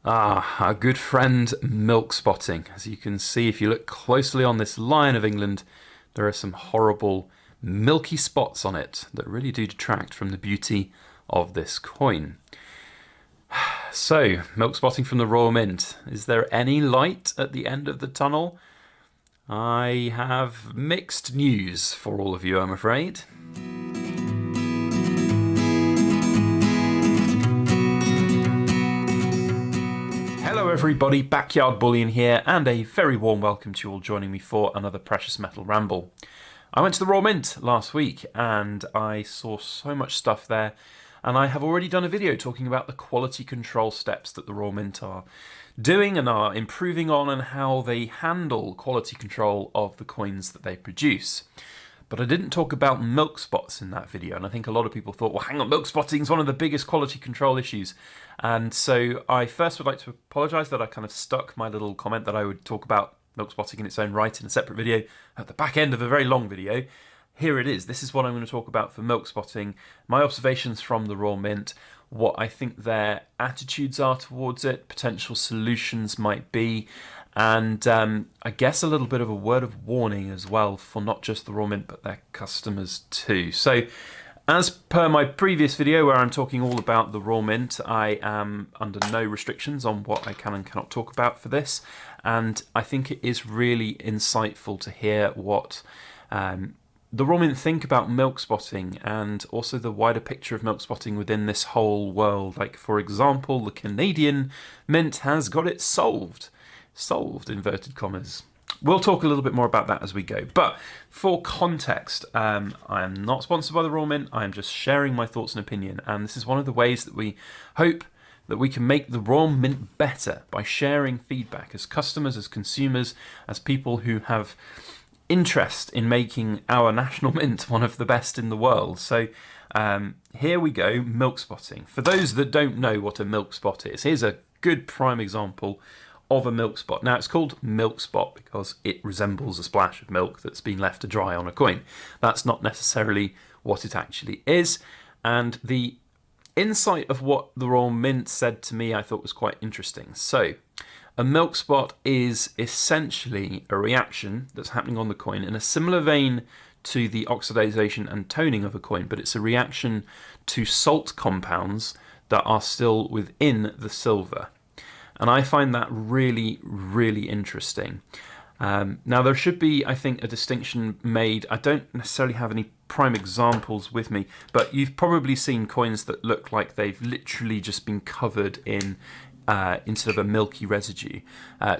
Our good friend milk spotting. As you can see, if you look closely on this line of England, there are some horrible milky spots on it that really do detract from the beauty of this coin. So, milk spotting from the Royal Mint. Is there any light at the end of the tunnel? I have mixed news for all of you, I'm afraid. Hello everybody, Backyard Bullion here, and a very warm welcome to you all joining me for another Precious Metal Ramble. I went to the Royal Mint last week and I saw so much stuff there, and I have already done a video talking about the quality control steps that the Royal Mint are doing and are improving on, and how they handle quality control of the coins that they produce. But I didn't talk about milk spots in that video, and I think a lot of people thought, well, hang on, milk spotting is one of the biggest quality control issues. And so I first would like to apologise that I kind of stuck my little comment that I would talk about milk spotting in its own right in a separate video at the back end of a very long video. Here it is. This is what I'm going to talk about for milk spotting, my observations from the Royal Mint, what I think their attitudes are towards it, potential solutions might be, and I guess a little bit of a word of warning as well for not just the Royal Mint but their customers too. So as per my previous video where I'm talking all about the Royal Mint, I am under no restrictions on what I can and cannot talk about for this, and I think it is really insightful to hear what the Royal Mint think about milk spotting, and also the wider picture of milk spotting within this whole world. Like, for example, the Canadian Mint has got it solved, inverted commas. We'll talk a little bit more about that as we go. But for context, I am not sponsored by the Royal Mint. I am just sharing my thoughts and opinion, and this is one of the ways that we hope that we can make the Royal Mint better, by sharing feedback as customers, as consumers, as people who have interest in making our national mint one of the best in the world. So here we go, milk spotting. For those that don't know what a milk spot is, here's a good prime example of a milk spot. Now, it's called milk spot because it resembles a splash of milk that's been left to dry on a coin. That's not necessarily what it actually is, and the insight of what the Royal Mint said to me I thought was quite interesting. So a milk spot is essentially a reaction that's happening on the coin in a similar vein to the oxidization and toning of a coin, but it's a reaction to salt compounds that are still within the silver. And I find that really, really interesting. Now, there should be, I think, a distinction made. I don't necessarily have any prime examples with me, but you've probably seen coins that look like they've literally just been covered in instead of a milky residue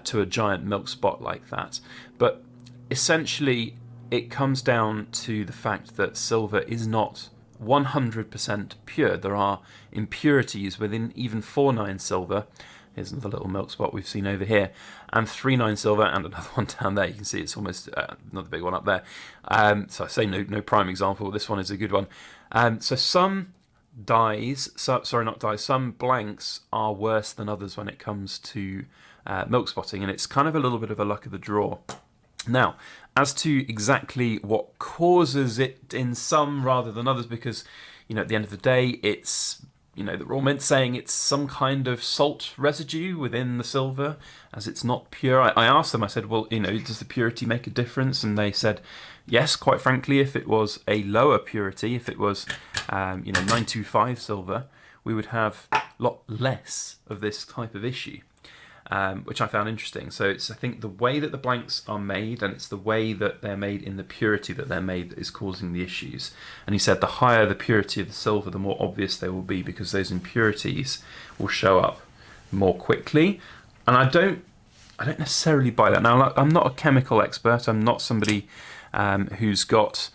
to a giant milk spot like that. But essentially, it comes down to the fact that silver is not 100% pure. There are impurities within even 4-9 silver. Here's another little milk spot we've seen over here, and 3-9 silver, and another one down there. You can see it's almost another big one up there. So I say no prime example, but this one is a good one. So some some blanks are worse than others when it comes to milk spotting, and it's kind of a little bit of a luck of the draw. Now, as to exactly what causes it in some rather than others, because at the end of the day, it's the Royal Mint saying it's some kind of salt residue within the silver, as it's not pure. I asked them, I said, well, does the purity make a difference? And they said, yes, quite frankly, if it was a lower purity, if it was, 925 silver, we would have a lot less of this type of issue, which I found interesting. So it's, I think, the way that the blanks are made, and it's the way that they're made in the purity that they're made that is causing the issues. And he said the higher the purity of the silver, the more obvious they will be, because those impurities will show up more quickly. And I don't necessarily buy that. Now, I'm not a chemical expert. I'm not somebody who's got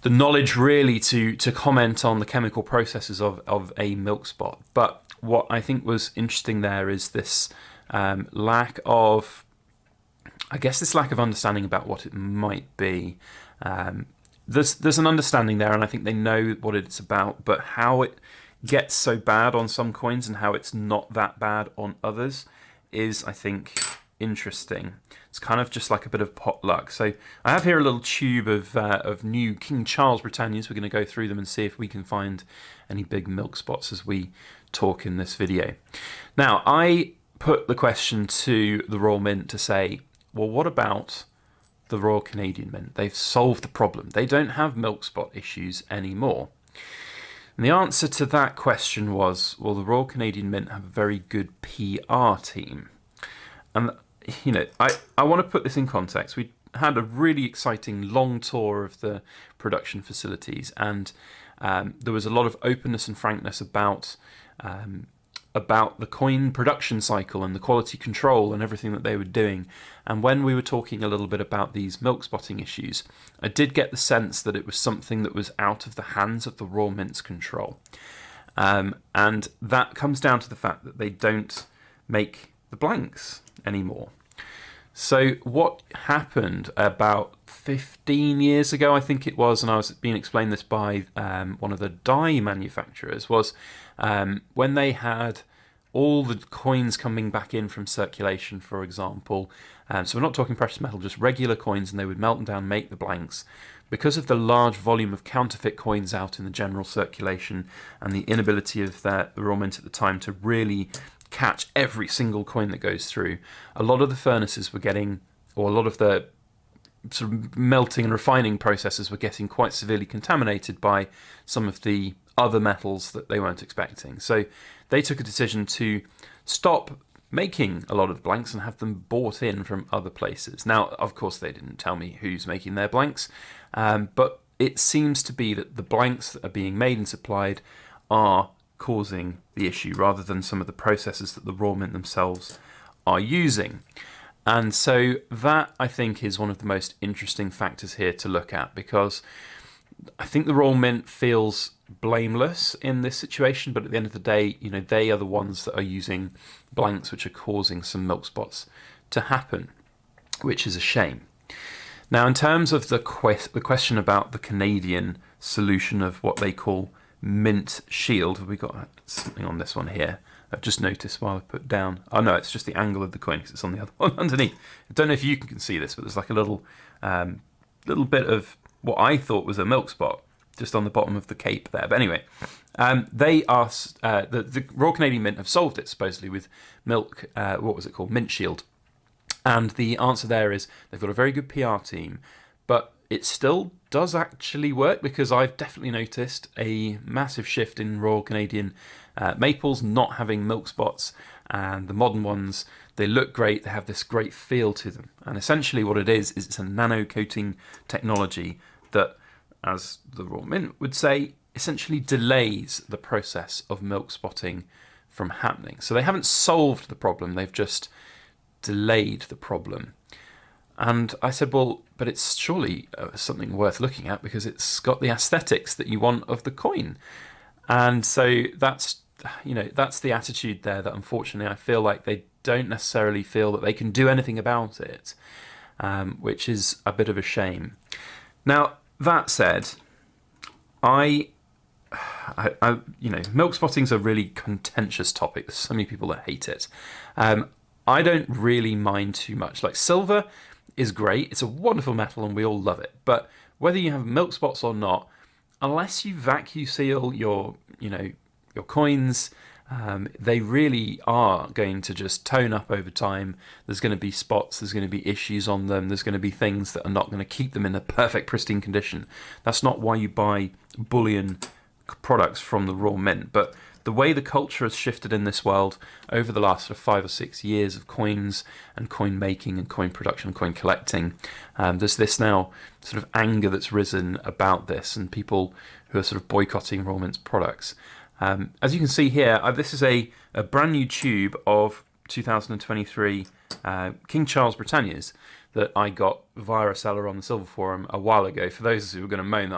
the knowledge really to comment on the chemical processes of a milk spot. But what I think was interesting there is this lack of understanding about what it might be. There's an understanding there, and I think they know what it's about, but how it gets so bad on some coins and how it's not that bad on others is, I think, interesting. It's kind of just like a bit of potluck. So I have here a little tube of new King Charles Britannias. We're going to go through them and see if we can find any big milk spots as we talk in this video. Now, I put the question to the Royal Mint to say, well, what about the Royal Canadian Mint? They've solved the problem. They don't have milk spot issues anymore. And the answer to that question was, well, the Royal Canadian Mint have a very good PR team. And, I want to put this in context. We had a really exciting long tour of the production facilities, and there was a lot of openness and frankness about the coin production cycle and the quality control and everything that they were doing. And when we were talking a little bit about these milk spotting issues, I did get the sense that it was something that was out of the hands of the Royal Mint's control. And that comes down to the fact that they don't make the blanks anymore. So what happened about 15 years ago, I think it was, and I was being explained this by one of the die manufacturers, was when they had all the coins coming back in from circulation, for example. So we're not talking precious metal, just regular coins, and they would melt them down, make the blanks. Because of the large volume of counterfeit coins out in the general circulation and the inability of the Royal Mint at the time to really catch every single coin that goes through, a lot of the furnaces were getting, or a lot of the sort of melting and refining processes were getting quite severely contaminated by some of the other metals that they weren't expecting. So they took a decision to stop making a lot of the blanks and have them bought in from other places. Now, of course, they didn't tell me who's making their blanks, but it seems to be that the blanks that are being made and supplied are causing the issue rather than some of the processes that the Royal Mint themselves are using. And so that, I think, is one of the most interesting factors here to look at, because I think the Royal Mint feels blameless in this situation, but at the end of the day, they are the ones that are using blanks which are causing some milk spots to happen, which is a shame. Now, in terms of the question about the Canadian solution of what they call mint shield, have we got something on this one here? I've just noticed while I put down. Oh no, it's just the angle of the coin because it's on the other one underneath. I don't know if you can see this, but there's like a little bit of what I thought was a milk spot just on the bottom of the cape there. But anyway, they are the Royal Canadian Mint have solved it supposedly with milk. What was it called? Mint shield. And the answer there is they've got a very good PR team, but it still does actually work, because I've definitely noticed a massive shift in Royal Canadian maples not having milk spots, and the modern ones, they look great, they have this great feel to them. And essentially what it is it's a nano coating technology that, as the Royal Mint would say, essentially delays the process of milk spotting from happening. So they haven't solved the problem, they've just delayed the problem. And I said, well, but it's surely something worth looking at because it's got the aesthetics that you want of the coin. And so that's the attitude there that unfortunately I feel like they don't necessarily feel that they can do anything about it, which is a bit of a shame. Now, that said, milk spotting's a really contentious topic. There's so many people that hate it. I don't really mind too much. Like, silver is great, it's a wonderful metal and we all love it, but whether you have milk spots or not, unless you vacuum seal your coins, they really are going to just tone up over time. There's going to be spots, there's going to be issues on them, there's going to be things that are not going to keep them in a perfect pristine condition. That's not why you buy bullion products from the Royal Mint. But the way the culture has shifted in this world over the last 5 or 6 years of coins and coin making and coin production and coin collecting, there's this now sort of anger that's risen about this, and people who are sort of boycotting Royal Mint's products. As you can see here, this is a brand new tube of 2023 King Charles Britannias that I got via a seller on the Silver Forum a while ago. For those who are going to moan that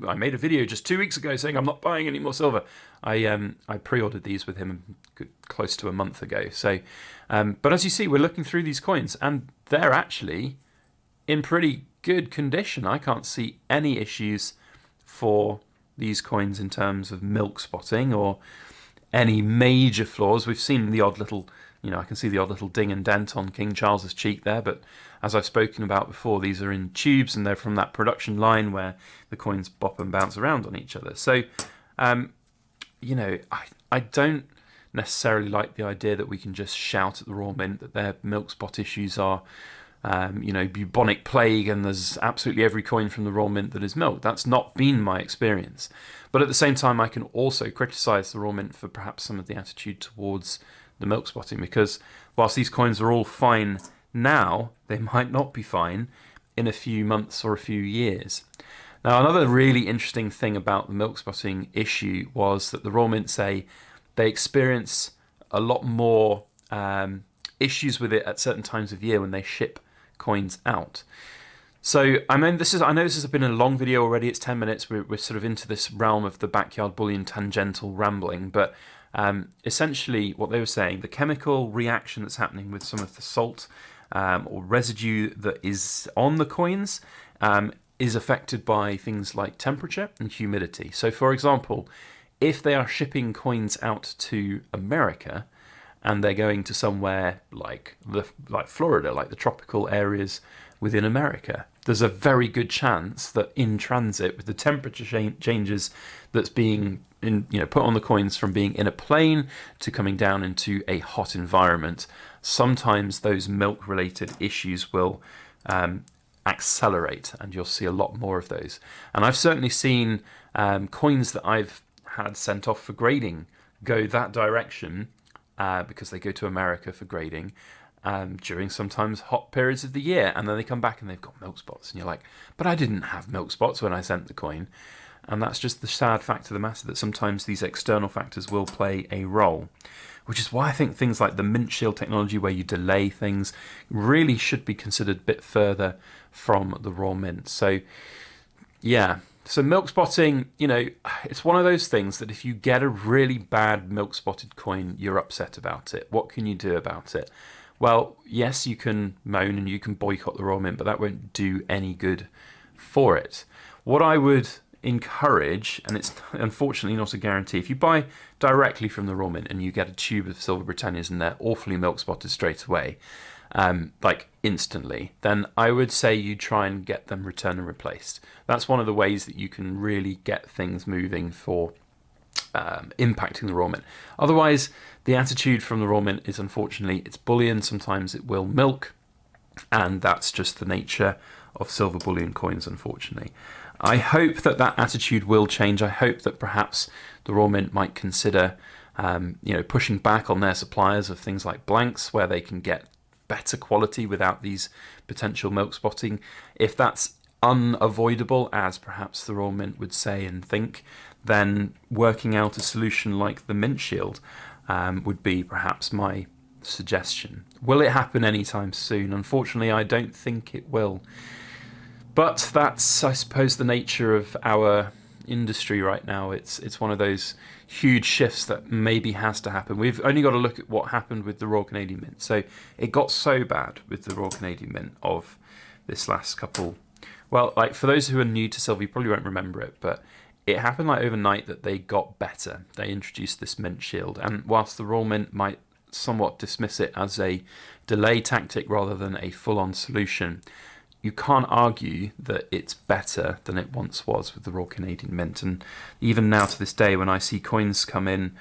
I made a video just 2 weeks ago saying I'm not buying any more silver, I pre-ordered these with him close to a month ago. So, but as you see, we're looking through these coins and they're actually in pretty good condition. I can't see any issues for these coins in terms of milk spotting or any major flaws. We've seen the odd little, I can see the odd little ding and dent on King Charles's cheek there, but as I've spoken about before, these are in tubes and they're from that production line where the coins bop and bounce around on each other. So, I don't necessarily like the idea that we can just shout at the raw mint that their milk spot issues are, bubonic plague, and there's absolutely every coin from the raw mint that is milk. That's not been my experience. But at the same time, I can also criticise the raw mint for perhaps some of the attitude towards the milk spotting, because whilst these coins are all fine now, they might not be fine in a few months or a few years. Now, another really interesting thing about the milk spotting issue was that the raw mint say they experience a lot more issues with it at certain times of year when they ship coins out. So I know this has been a long video already. It's 10 minutes. We're sort of into this realm of the backyard bullion tangential rambling, but essentially what they were saying, the chemical reaction that's happening with some of the salt or residue that is on the coins is affected by things like temperature and humidity. So for example, if they are shipping coins out to America and they're going to somewhere like Florida, like the tropical areas within America, there's a very good chance that in transit, with the temperature changes that's being put on the coins from being in a plane to coming down into a hot environment, sometimes those milk-related issues will accelerate, and you'll see a lot more of those. And I've certainly seen coins that I've had sent off for grading go that direction because they go to America for grading during sometimes hot periods of the year, and then they come back and they've got milk spots, and you're like, but I didn't have milk spots when I sent the coin. And that's just the sad fact of the matter, that sometimes these external factors will play a role, which is why I think things like the mint shield technology, where you delay things, really should be considered a bit further from the raw mint. So yeah, so milk spotting, it's one of those things that if you get a really bad milk spotted coin, you're upset about it. What can you do about it? Well, yes, you can moan and you can boycott the raw mint, but that won't do any good for it. What I would encourage, and it's unfortunately not a guarantee, if you buy directly from the raw mint and you get a tube of silver Britannias and they're awfully milk spotted straight away, like instantly, then I would say you try and get them returned and replaced. That's one of the ways that you can really get things moving for impacting the raw mint. Otherwise, the attitude from the raw mint is, unfortunately, it's bullion. Sometimes it will milk, and that's just the nature of silver bullion coins, unfortunately. I hope that that attitude will change. I hope that perhaps the raw mint might consider pushing back on their suppliers of things like blanks, where they can get better quality without these potential milk spotting. If that's unavoidable, as perhaps the raw mint would say and think, then working out a solution like the mint shield would be perhaps my suggestion. Will it happen anytime soon? Unfortunately, I don't think it will. But that's, I suppose, the nature of our industry right now. It's one of those huge shifts that maybe has to happen. We've only got to look at what happened with the Royal Canadian Mint. So it got so bad with the Royal Canadian Mint of this last couple. Well, like, for those who are new to silver, you probably won't remember it, but it happened like overnight that they got better. They introduced this mint shield, and whilst the Royal Mint might somewhat dismiss it as a delay tactic rather than a full-on solution, you can't argue that it's better than it once was with the Royal Canadian Mint. And even now to this day, when I see coins come in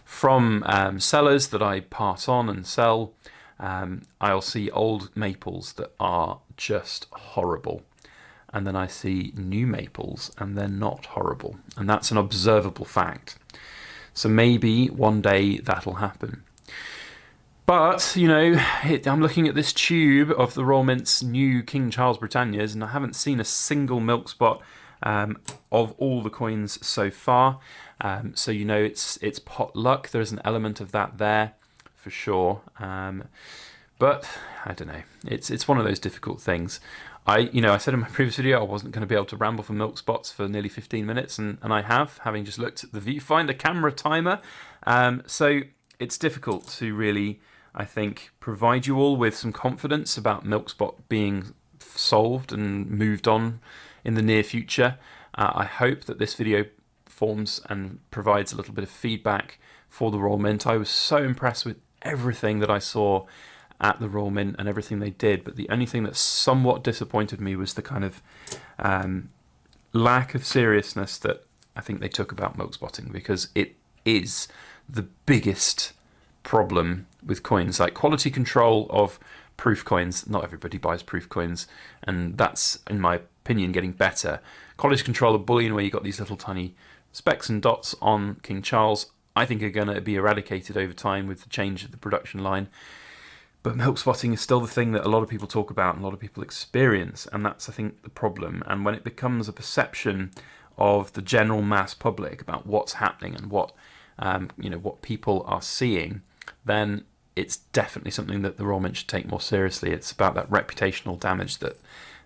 from sellers that I pass on and sell, I'll see old maples that are just horrible. And then I see new maples and they're not horrible. And that's an observable fact. So maybe one day that'll happen. But, I'm looking at this tube of the Royal Mint's new King Charles Britannias, and I haven't seen a single milk spot of all the coins so far. So it's pot luck. There's an element of that there for sure. But I don't know. It's one of those difficult things. I said in my previous video I wasn't going to be able to ramble for milk spots for nearly 15 minutes, and I have, having just looked at the viewfinder camera timer. So it's difficult to really, I think, provide you all with some confidence about milk spot being solved and moved on in the near future. I hope that this video forms and provides a little bit of feedback for the Royal Mint. I was so impressed with everything that I saw at the Royal Mint and everything they did, but the only thing that somewhat disappointed me was the kind of lack of seriousness that I think they took about milk spotting, because it is the biggest problem with coins, like quality control of proof coins. Not everybody buys proof coins, and that's, in my opinion, getting better. Quality control of bullion, where you got these little tiny specks and dots on King Charles, I think are going to be eradicated over time with the change of the production line. But milk spotting is still the thing that a lot of people talk about and a lot of people experience, and that's, I think, the problem. And when it becomes a perception of the general mass public about what's happening and what what people are seeing, then it's definitely something that the Royal Mint should take more seriously. It's about that reputational damage that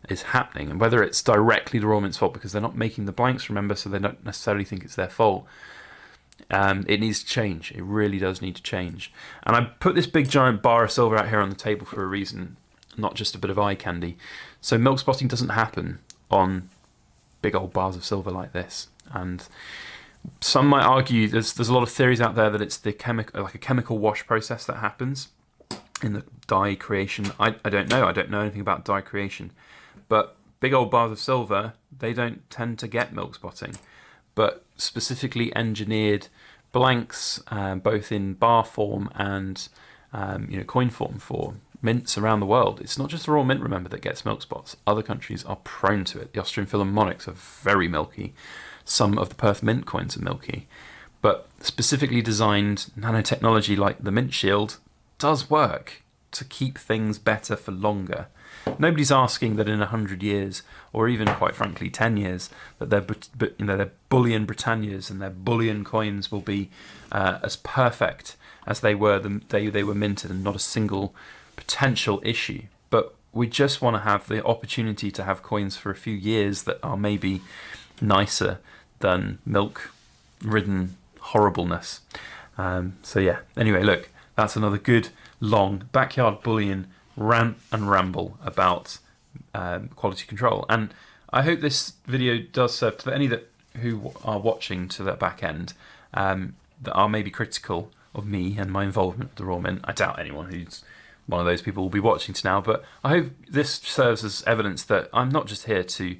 is happening, and whether it's directly the Royal Mint's fault because they're not making the blanks, remember, so they don't necessarily think it's their fault. It needs to change. It really does need to change. And I put this big giant bar of silver out here on the table for a reason, not just a bit of eye candy. So milk spotting doesn't happen on big old bars of silver like this. And some might argue there's a lot of theories out there that it's the like a chemical wash process that happens in the dye creation. I don't know. I don't know anything about dye creation. But big old bars of silver, they don't tend to get milk spotting. But specifically engineered blanks, both in bar form and coin form for mints around the world. It's not just the Royal Mint, remember, that gets milk spots. Other countries are prone to it. The Austrian Philharmonics are very milky. Some of the Perth Mint coins are milky. But specifically designed nanotechnology like the Mint Shield does work to keep things better for longer. Nobody's asking that in 100 years, or even, quite frankly, 10 years, that their Bullion Britannias and their Bullion coins will be as perfect as they were the day they were minted, and not a single potential issue. But we just want to have the opportunity to have coins for a few years that are maybe nicer than milk-ridden horribleness. So yeah, anyway, look, that's another good, long backyard bullion rant and ramble about quality control. And I hope this video does serve to any who are watching to that back end that are maybe critical of me and my involvement with the Royal Mint. I doubt anyone who's one of those people will be watching to now, but I hope this serves as evidence that I'm not just here to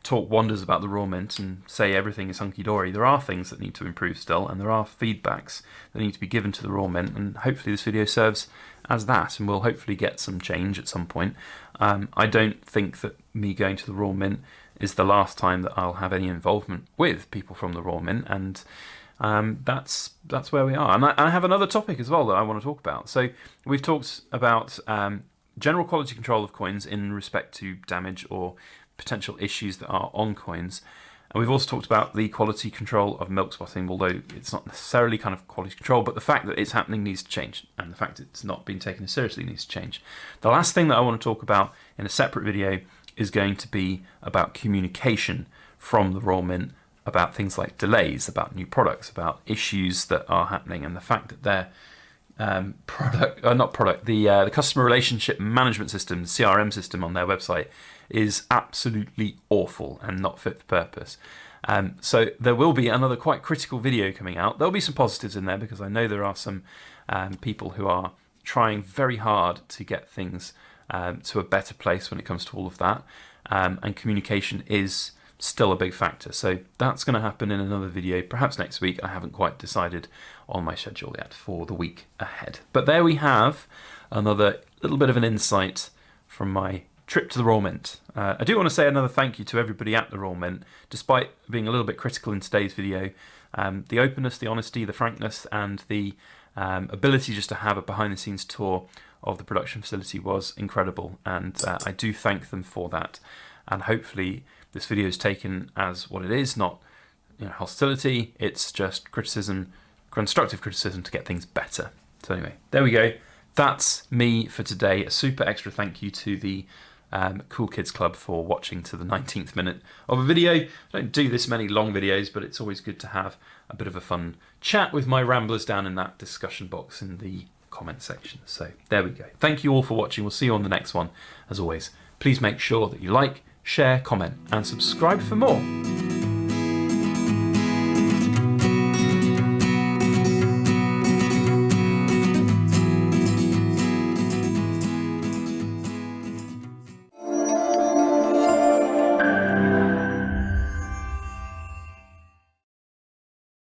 talk wonders about the Royal Mint and say everything is hunky-dory. There are things that need to improve still, and there are feedbacks that need to be given to the Royal Mint, and hopefully this video serves as that, and we'll hopefully get some change at some point. I don't think that me going to the Royal Mint is the last time that I'll have any involvement with people from the Royal Mint, and that's where we are. And I have another topic as well that I want to talk about. So we've talked about general quality control of coins in respect to damage or potential issues that are on coins. And we've also talked about the quality control of milk spotting, although it's not necessarily kind of quality control, but the fact that it's happening needs to change, and the fact that it's not being taken as seriously needs to change. The last thing that I want to talk about in a separate video is going to be about communication from the Royal Mint, about things like delays, about new products, about issues that are happening, and the fact that their the customer relationship management system, the CRM system on their website is absolutely awful and not fit for purpose. So there will be another quite critical video coming out. There'll be some positives in there because I know there are some people who are trying very hard to get things to a better place when it comes to all of that. And communication is still a big factor. So that's going to happen in another video, perhaps next week. I haven't quite decided on my schedule yet for the week ahead. But there we have another little bit of an insight from my trip to the Royal Mint. I do want to say another thank you to everybody at the Royal Mint, despite being a little bit critical in today's video. The openness, the honesty, the frankness, and the ability just to have a behind-the-scenes tour of the production facility was incredible, and I do thank them for that. And hopefully this video is taken as what it is, not hostility. It's just criticism, constructive criticism to get things better. So anyway, there we go. That's me for today. A super extra thank you to the Cool Kids Club for watching to the 19th minute of a video. I don't do this many long videos, but it's always good to have a bit of a fun chat with my ramblers down in that discussion box in the comment section. So there we go. Thank you all for watching. We'll see you on the next one. As always, please make sure that you like, share, comment, and subscribe for more.